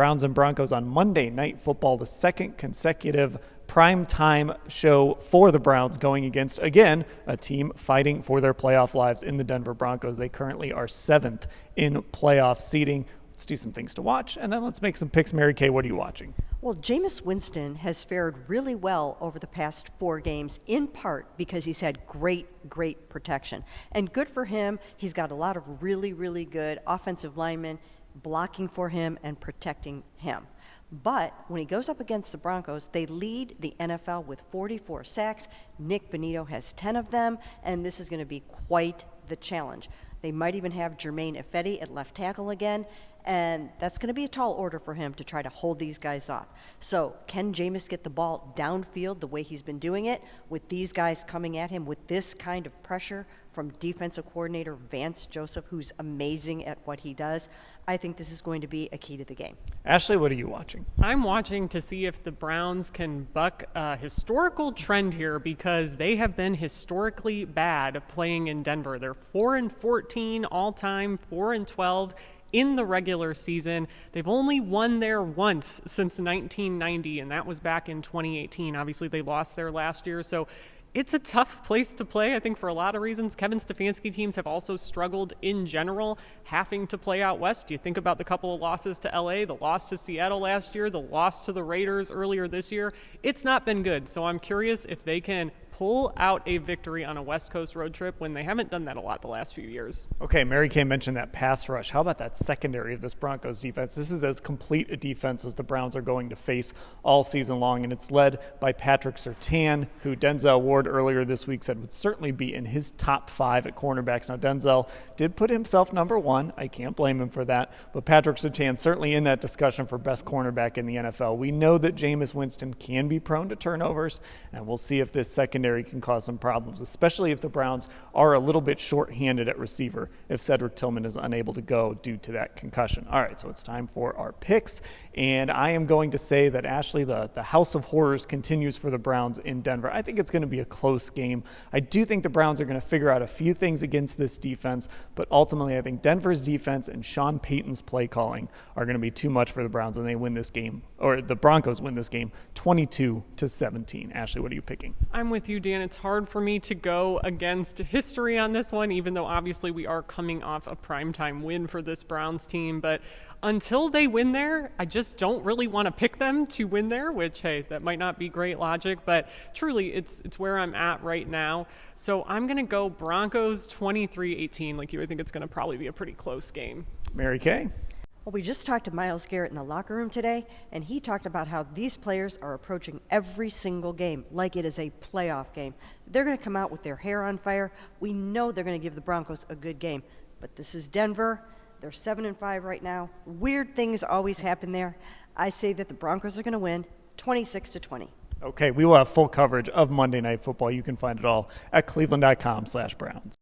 Browns and Broncos on Monday Night Football, the second consecutive prime-time show for the Browns, going against, again, a team fighting for their playoff lives in the Denver Broncos. They currently are 7th in playoff seeding. Let's do some things to watch, and then let's make some picks. Mary Kay, what are you watching? Well, Jameis Winston has fared really well over the past 4 games, in part because he's had great protection. And good for him. He's got a lot of really good offensive linemen blocking for him and protecting him. But when he goes up against the Broncos, they lead the NFL with 44 sacks. Nick Bonito has 10 of them, and this is going to be quite the challenge. They might even have Jermaine Ifedi at left tackle again, and that's going to be a tall order for him to try to hold these guys off. So can Jameis get the ball downfield the way he's been doing it, with these guys coming at him with this kind of pressure from defensive coordinator Vance Joseph, who's amazing at what he does? I think this is going to be a key to the game. Ashley, what are you watching? I'm watching to see if the Browns can buck a historical trend here, because they have been historically bad playing in Denver. They're 4-14 all time, 4-12 in the regular season. They've only won there once since 1990, and that was back in 2018. Obviously, they lost there last year, so it's a tough place to play, I think, for a lot of reasons. Kevin Stefanski teams have also struggled in general, having to play out west. You think about the couple of losses to LA, the loss to Seattle last year, the loss to the Raiders earlier this year. It's not been good, so I'm curious if they can pull out a victory on a West Coast road trip when they haven't done that a lot the last few years. Okay, Mary Kay mentioned that pass rush. How about that secondary of this Broncos defense? This is as complete a defense as the Browns are going to face all season long, and it's led by Patrick Surtain, who Denzel Ward earlier this week said would certainly be in his top 5 at cornerbacks. Now, Denzel did put himself number 1. I can't blame him for that, but Patrick Surtain certainly in that discussion for best cornerback in the NFL. We know that Jameis Winston can be prone to turnovers, and we'll see if this secondary can cause some problems, especially if the Browns are a little bit short-handed at receiver, if Cedric Tillman is unable to go due to that concussion. All right, so it's time for our picks, and I am going to say that, Ashley, the house of horrors continues for the Browns in Denver. I think it's going to be a close game. I do think the Browns are going to figure out a few things against this defense, but ultimately I think Denver's defense and Sean Payton's play calling are going to be too much for the Browns, and they win this game, or the Broncos win this game 22-17. Ashley, what are you picking? I'm with you, Dan. It's hard for me to go against history on this one, even though obviously we are coming off a primetime win for this Browns team. But until they win there, I just don't really want to pick them to win there, which, hey, that might not be great logic, but truly it's where I'm at right now. So I'm going to go Broncos 23-18 like you. I think it's going to probably be a pretty close game. Mary Kay? Well, we just talked to Myles Garrett in the locker room today, and he talked about how these players are approaching every single game like it is a playoff game. They're going to come out with their hair on fire. We know they're going to give the Broncos a good game, but this is Denver. They're 7-5 right now. Weird things always happen there. I say that the Broncos are going to win 26-20. Okay, we will have full coverage of Monday Night Football. You can find it all at cleveland.com/Browns.